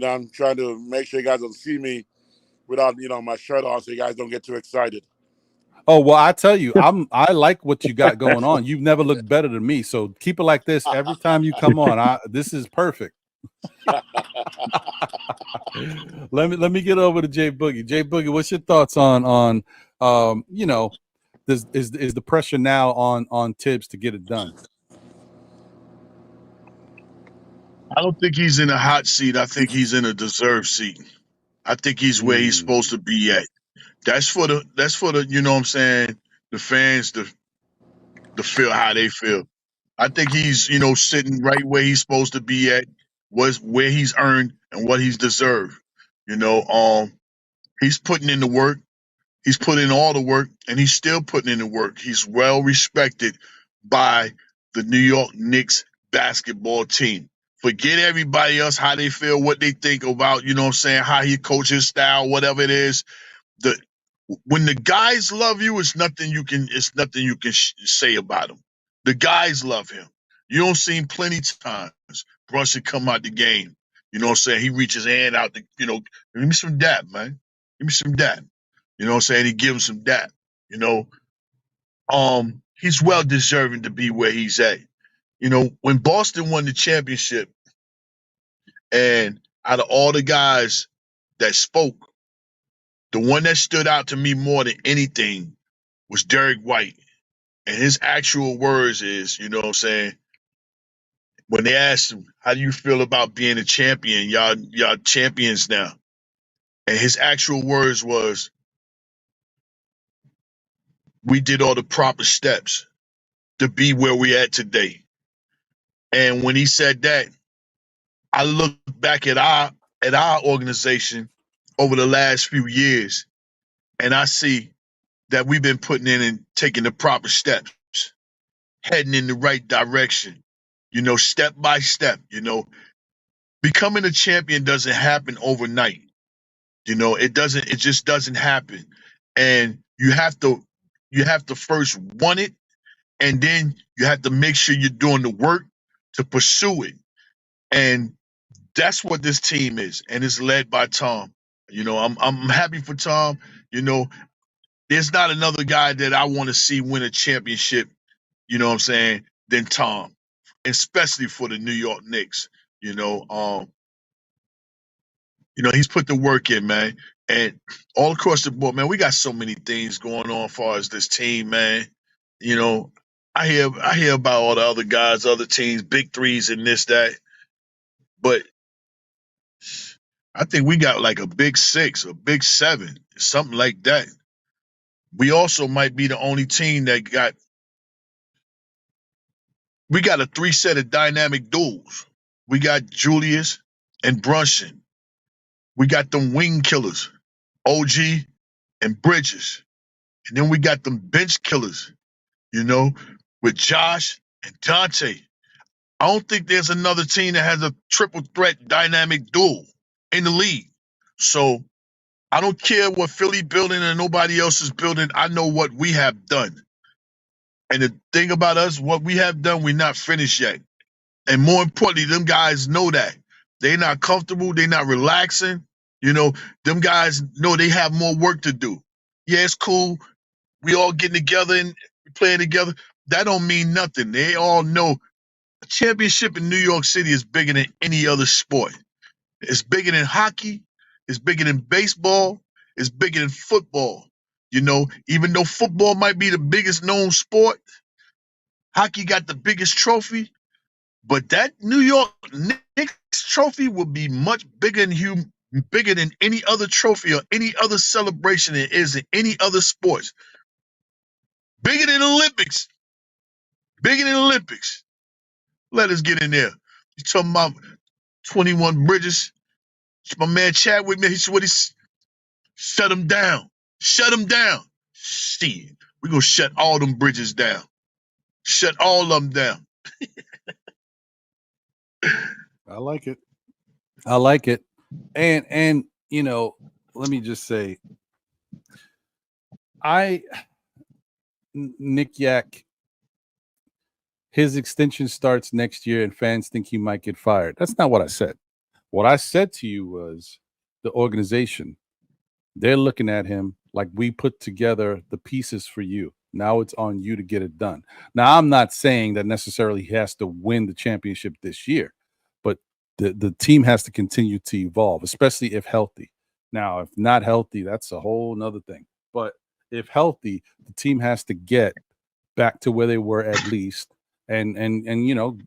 [SPEAKER 6] I'm trying to make sure you guys don't see me without my shirt on, so you guys don't get too excited.
[SPEAKER 1] Oh well, I tell you, I like what you got going on. You've never looked better than me, so keep it like this every time you come on. This is perfect. Let me get over to Jay Boogie. Jay Boogie, what's your thoughts on is the pressure now on Tibbs to get it done?
[SPEAKER 5] I don't think he's in a hot seat. I think he's in a deserved seat. I think he's where he's supposed to be at. That's for the the fans to feel how they feel. I think he's, sitting right where he's supposed to be at, where he's earned and what he's deserved. He's putting in the work. He's put in all the work, and he's still putting in the work. He's well respected by the New York Knicks basketball team. Forget everybody else, how they feel, what they think about, how he coaches, style, whatever it is. When the guys love you, it's nothing you can say about them. The guys love him. You don't see him plenty times. Brunson come out the game. He reaches his hand out give me some dap, man. Give me some dap. He gives him some dap. He's well deserving to be where he's at. When Boston won the championship, and out of all the guys that spoke, the one that stood out to me more than anything was Derek White. And his actual words is, when they asked him, how do you feel about being a champion? Y'all champions now. And his actual words was, we did all the proper steps to be where we're at today. And when he said that, I look back at our organization over the last few years, and I see that we've been putting in and taking the proper steps, heading in the right direction, step by step. Becoming a champion doesn't happen overnight. It just doesn't happen. And you have to first want it, and then you have to make sure you're doing the work to pursue it. And that's what this team is, and it's led by Tom. I'm happy for Tom. There's not another guy that I want to see win a championship, than Tom, especially for the New York Knicks. He's put the work in, man. And all across the board, man, we got so many things going on as far as this team, man. I hear about all the other guys, other teams, big threes and this, that. But I think we got like a big 6, a big 7, something like that. We also might be the only team that we got a 3-set of dynamic duels. We got Julius and Brunson. We got them wing killers, OG and Bridges. And then we got them bench killers, with Josh and Dante. I don't think there's another team that has a triple threat dynamic duel in the league. So I don't care what Philly building and nobody else is building. I know what we have done. And the thing about us, what we have done, we're not finished yet. And more importantly, them guys know that. They're not comfortable. They're not relaxing. Them guys know they have more work to do. Yeah, it's cool. We all getting together and playing together. That don't mean nothing. They all know a championship in New York City is bigger than any other sport. It's bigger than hockey. It's bigger than baseball. It's bigger than football. You know, even though football might be the biggest known sport, hockey got the biggest trophy. But that New York Knicks trophy will be much bigger than any other trophy or any other celebration it is in any other sports. Bigger than Olympics. Bigger than Olympics. Let us get in there. You talking about 21 bridges? My man chat with me. He said, shut them down. Shut them down. Shit. We're going to shut all them bridges down. Shut all of them down.
[SPEAKER 1] I like it. I like it. And you know, let me just say, Nick Yak, his extension starts next year and fans think he might get fired. That's not what I said. What I said to you was the organization, they're looking at him like we put together the pieces for you. Now it's on you to get it done. Now, I'm not saying that necessarily he has to win the championship this year, but the team has to continue to evolve, especially if healthy. Now, if not healthy, that's a whole nother thing. But if healthy, the team has to get back to where they were at least, and you know,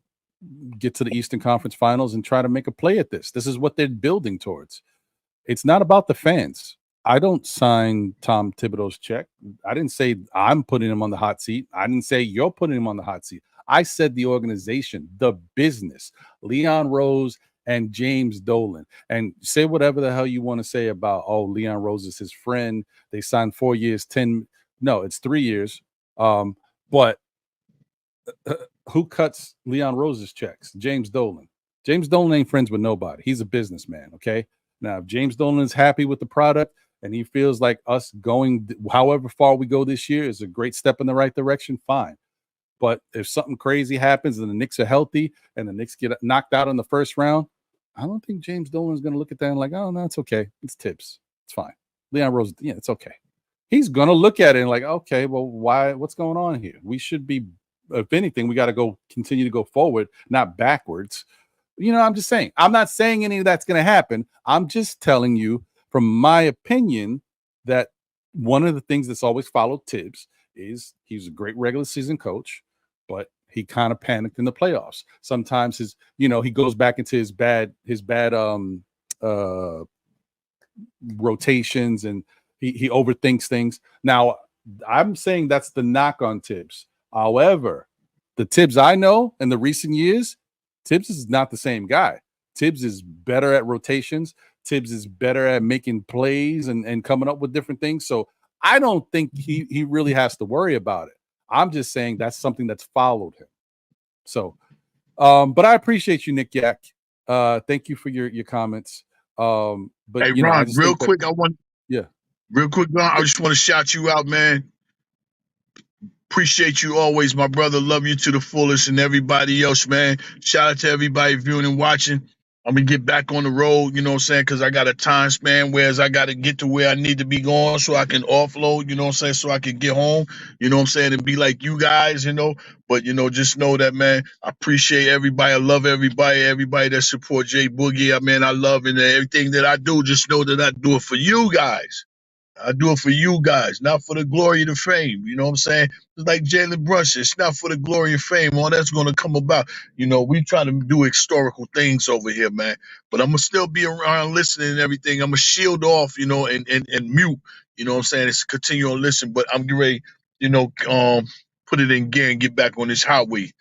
[SPEAKER 1] get to the Eastern Conference Finals and try to make a play at this. This is what they're building towards. It's not about the fans. I don't sign Tom Thibodeau's check. I didn't say I'm putting him on the hot seat. I didn't say you're putting him on the hot seat. I said the organization, the business, Leon Rose and James Dolan. And say whatever the hell you want to say about, oh, Leon Rose is his friend. They signed 4 years, 10. No, it's 3 years. But who cuts Leon Rose's checks? James Dolan. James Dolan ain't friends with nobody. He's a businessman, okay? Now, if James Dolan is happy with the product and he feels like us going however far we go this year is a great step in the right direction, fine. But if something crazy happens and the Knicks are healthy and the Knicks get knocked out in the first round, I don't think James Dolan is going to look at that and like, oh, no, it's okay. It's tips. It's fine. Leon Rose, yeah, it's okay. He's going to look at it and like, okay, well, why? What's going on here? We should be, if anything, we got to continue to go forward, not backwards. You know, I'm just saying, I'm not saying any of that's going to happen. I'm just telling you from my opinion that one of the things that's always followed Tibbs is he's a great regular season coach, but he kind of panicked in the playoffs. Sometimes he goes back into his bad rotations and he overthinks things. Now, I'm saying that's the knock on Tibbs. However, the Tibbs I know in the recent years, Tibbs is not the same guy. Tibbs is better at rotations. Tibbs is better at making plays and coming up with different things. So I don't think he really has to worry about it. I'm just saying that's something that's followed him. So, but I appreciate you, Nick Yak. Thank you for your comments. But
[SPEAKER 5] hey,
[SPEAKER 1] you know,
[SPEAKER 5] Ron, real quick, I just want to shout you out, man. Appreciate you always, my brother. Love you to the fullest, and everybody else, man. Shout out to everybody viewing and watching. I'm gonna get back on the road, you know what I'm saying, because I got a time span whereas I got to get to where I need to be going so I can offload, you know what I'm saying, so I can get home, you know what I'm saying, and be like you guys, you know. But, you know, just know that, man, I appreciate everybody. I love everybody that support Jay Boogie. I mean, I love and everything that I do. Just know that I do it for you guys. I do it for you guys, not for the glory and the fame. You know what I'm saying? It's like Jalen Brunson. It's not for the glory and fame. All that's going to come about. You know, we try to do historical things over here, man. But I'm going to still be around listening and everything. I'm going to shield off, you know, and mute. You know what I'm saying? It's continue on listen. But I'm getting ready, you know, put it in gear and get back on this highway.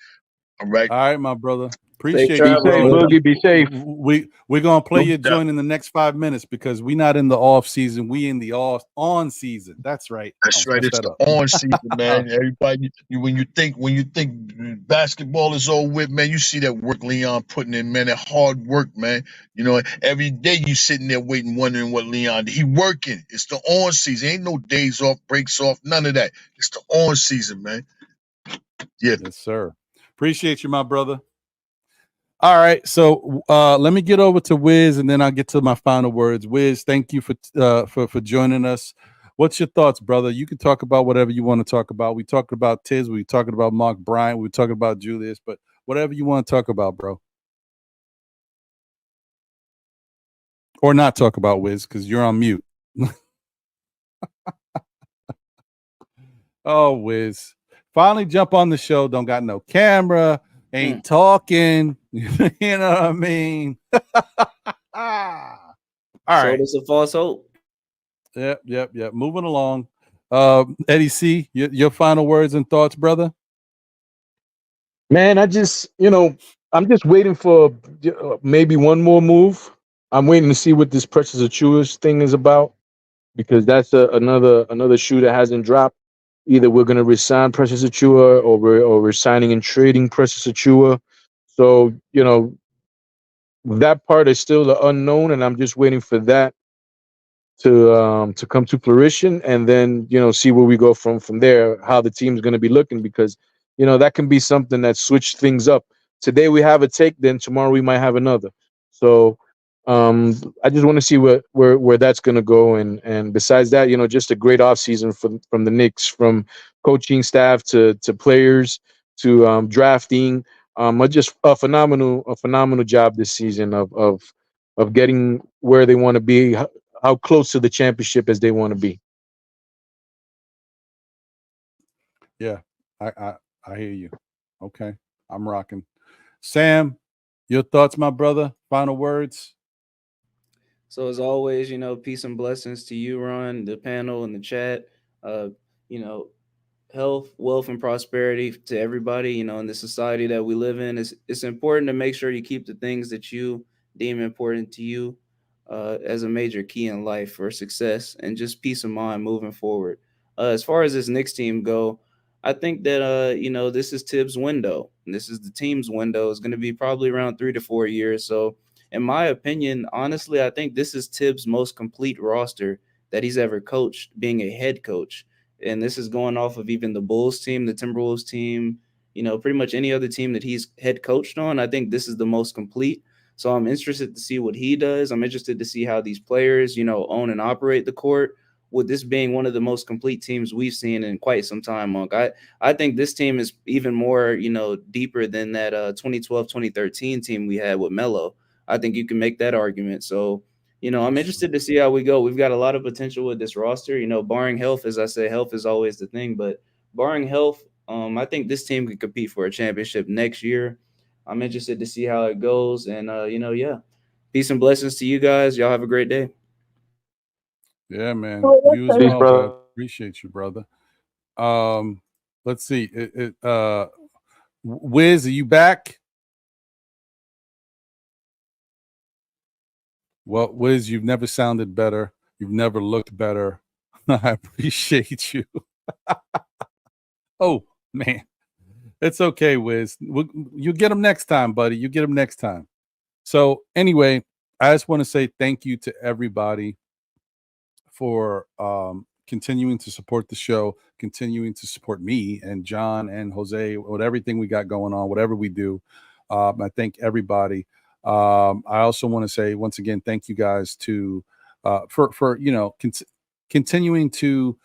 [SPEAKER 5] All right?
[SPEAKER 1] All right, my brother. Appreciate
[SPEAKER 3] travel,
[SPEAKER 1] you, bro.
[SPEAKER 4] Boogie, be safe.
[SPEAKER 1] We're gonna play your joint in the next 5 minutes because we're not in the off season. We in the on season. That's right.
[SPEAKER 5] That's right. It's the on season, man. Everybody, when you think basketball is all with, man, you see that work Leon putting in, man. That hard work, man. You know, every day you sitting there waiting, wondering what Leon. He working. It's the on season. Ain't no days off, breaks off, none of that. It's the on season, man. Yeah.
[SPEAKER 1] Yes, sir. Appreciate you, my brother. All right, so let me get over to Wiz, and then I'll get to my final words. Wiz, thank you for joining us. What's your thoughts, brother? You can talk about whatever you want to talk about. We talked about Tiz. We talking about Mark Bryant. We talking about Julius. But whatever you want to talk about, bro. Or not talk about, Wiz, because you're on mute. Oh, Wiz. Finally jump on the show. Don't got no camera. Ain't talking. You know what I mean? All right.
[SPEAKER 3] Showed us a false hope.
[SPEAKER 1] Yep. Moving along. Eddie C, your final words and thoughts, brother?
[SPEAKER 4] Man, I'm just waiting for maybe one more move. I'm waiting to see what this Precious Achiuwa thing is about, because that's another shoe that hasn't dropped. Either we're going to resign Precious Achiuwa or we're signing and trading Precious Achiuwa. So, that part is still the unknown, and I'm just waiting for that to come to fruition, and then see where we go from there, how the team's going to be looking, because that can be something that switch things up. Today we have a take, then tomorrow we might have another. So I just want to see where that's going to go, and besides that, just a great offseason from the Knicks, from coaching staff to players to drafting. Just a phenomenal job this season of getting where they want to be, how close to the championship as they want to be.
[SPEAKER 1] Yeah, I hear you. Okay, I'm rocking. Sam, your thoughts, my brother? Final words?
[SPEAKER 3] So as always, peace and blessings to you, Ron, the panel, and the chat. Health, wealth, and prosperity to everybody. In the society that we live in, it's important to make sure you keep the things that you deem important to you as a major key in life for success and just peace of mind moving forward. As far as this Knicks team go, I think that this is Tibbs' window. And this is the team's window. It's going to be probably around 3 to 4 years. So, in my opinion, honestly, I think this is Tibbs' most complete roster that he's ever coached, being a head coach. And this is going off of even the Bulls team, the Timberwolves team, pretty much any other team that he's head coached on. I think this is the most complete. So I'm interested to see what he does. I'm interested to see how these players, own and operate the court, with this being one of the most complete teams we've seen in quite some time, Monk. I think this team is even more, deeper than that 2012-2013 team we had with Melo. I think you can make that argument. So, I'm interested to see how we go. We've got a lot of potential with this roster, barring health. As I say, health is always the thing, but barring health, I think this team could compete for a championship next year. I'm interested to see how it goes. And, peace and blessings to you guys. Y'all have a great day.
[SPEAKER 1] Yeah, man. You as well, bro. Appreciate you, brother. Let's see. Wiz, are you back? Well, Wiz, you've never sounded better. You've never looked better. I appreciate you. Oh, man. It's okay, Wiz. You get them next time, buddy. You get them next time. So anyway, I just want to say thank you to everybody for continuing to support the show, continuing to support me and John and Jose with everything we got going on, whatever we do. I thank everybody. I also want to say once again, thank you guys to for continuing to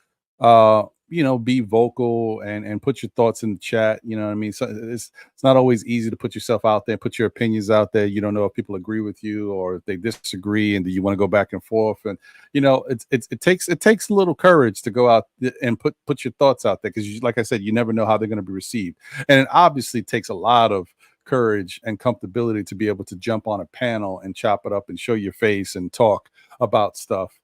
[SPEAKER 1] be vocal and put your thoughts in the chat. You know what I mean? So it's not always easy to put yourself out there, put your opinions out there. You don't know if people agree with you or if they disagree, and do you want to go back and forth? And it takes a little courage to go out and put your thoughts out there, because like I said, you never know how they're going to be received, and it obviously takes a lot of courage and comfortability to be able to jump on a panel and chop it up and show your face and talk about stuff.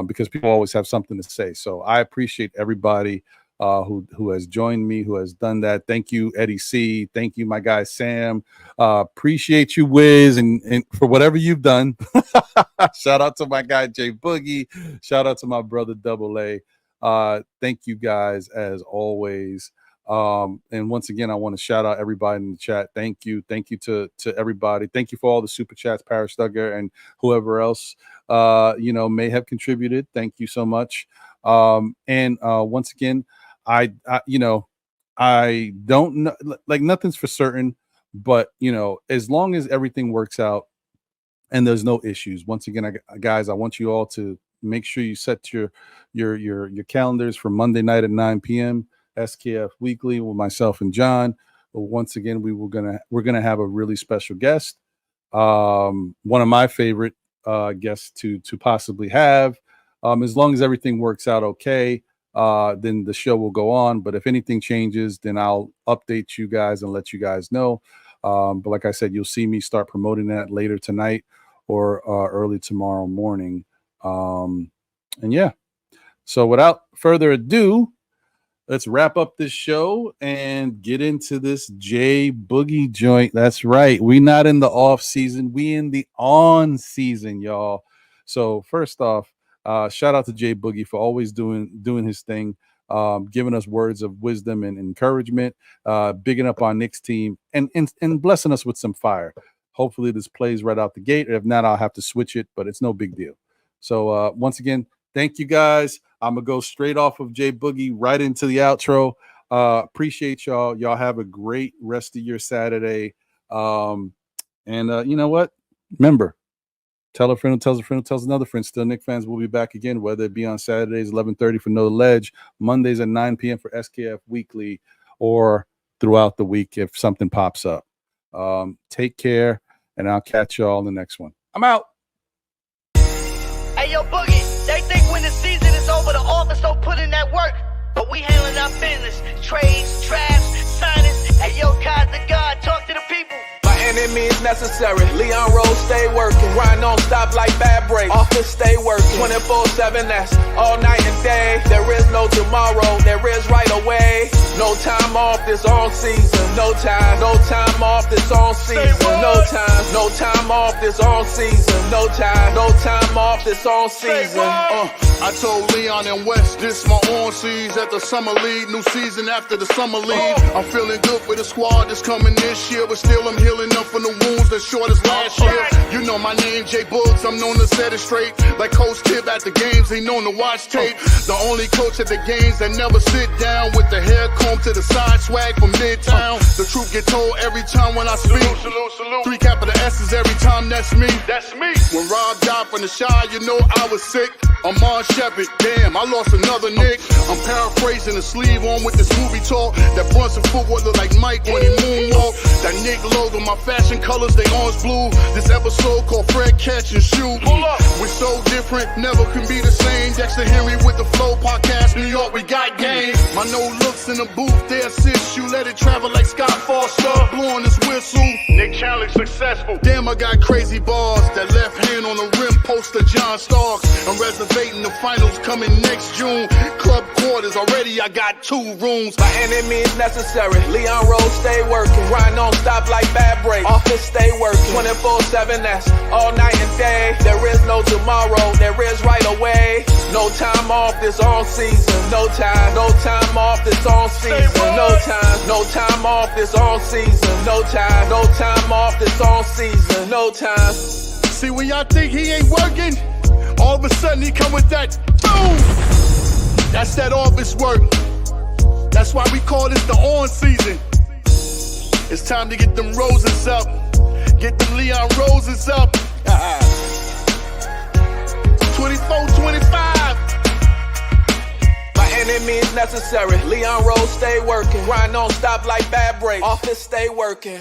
[SPEAKER 1] Because people always have something to say. So I appreciate everybody who has joined me, who has done that. Thank you, Eddie C. Thank you, my guy Sam. Appreciate you, Wiz, and for whatever you've done. Shout out to my guy Jay Boogie. Shout out to my brother Double A. Thank you guys as always. And once again, I want to shout out everybody in the chat. Thank you to everybody. Thank you for all the super chats, Parrish Duggar and whoever else may have contributed. Thank you so much. And once again, I don't know, like, nothing's for certain, but as long as everything works out and there's no issues, once again, guys, I want you all to make sure you set your calendars for Monday night at 9 p.m. SKF Weekly with myself and John. But once again, we're gonna have a really special guest. One of my favorite guests to possibly have. As long as everything works out okay, then the show will go on. But if anything changes, then I'll update you guys and let you guys know. But like I said, you'll see me start promoting that later tonight or early tomorrow morning. And yeah, so without further ado, let's wrap up this show and get into this J Boogie joint. That's right. We not in the off season. We in the on season, y'all. So first off, shout out to J Boogie for always doing his thing, giving us words of wisdom and encouragement, bigging up our Knicks team and blessing us with some fire. Hopefully this plays right out the gate. If not, I'll have to switch it, but it's no big deal. So once again, thank you guys. I'm going to go straight off of J Boogie right into the outro. Appreciate y'all. Y'all have a great rest of your Saturday. And you know what? Remember, tell a friend who tells a friend who tells another friend. Still Knicks fans will be back again, whether it be on Saturdays, 11:30 for No Ledge, Mondays at 9 p.m. for SKF Weekly, or throughout the week if something pops up. Take care, and I'll catch y'all in the next one. I'm out.
[SPEAKER 7] Hey, yo, Boogie, they think when the season is over, the office don't put in that work. But we handling our business. Trades, drafts, signings. Hey, yo, guys, the God, talk to the people.
[SPEAKER 8] Any means necessary. Leon Rose stay working. Grind don't stop like bad break. Office stay working. 24/7, that's all night and day. There is no tomorrow, there is right away. No time off this on season. No time off this on season. No time off this on season. No time off this on season.
[SPEAKER 5] I told Leon and West, this my on season at the summer league. New season after the summer league. I'm feeling good with the squad that's coming this year, but still I'm healing up from the wounds that short as last year. You know my name, J Boogs, I'm known to set it straight. Like Coach Tib at the games, he known to watch tape. The only coach at the games that never sit down with the hair comb to the side, swag from Midtown. The truth get told every time when I speak. Salute. 3 capital S's every time, that's me. When Rob died from the Shy, you know I was sick. Amon Shepard, damn, I lost another Nick. I'm paraphrasing the sleeve on with this movie talk. That Brunson footwork look like Mike when he moonwalk. That Nick logo, my fashion colors, they orange blue. This episode called Fred Catch and Shoot. We're so different, never can be the same. Dexter Henry with the Flow Podcast, New York, we got game. My no looks in the booth, they assist you. Let it travel like Scott Foster, blowing this whistle. Nick Challenge successful. Damn, I got crazy bars. That left hand on the rim poster, John Starks. I'm reservating the finals coming next June. Club quarters, already I got 2 rooms.
[SPEAKER 8] By any means necessary. Leon Rose stay working. Grind don't stop like bad break. Office stay working. 24/7, that's all night and day. There is no tomorrow, there is right away. No time off this on season. No time off this on season. No time off this on season. No time off this on season. No time.
[SPEAKER 5] See, when y'all think he ain't working, all of a sudden he come with that boom. That's that office work. That's why we call this the on season. It's time to get them roses up. Get them Leon Roses up. 24-25.
[SPEAKER 8] By any means necessary. Leon Rose stay working. Grind don't stop like bad break. Office stay working.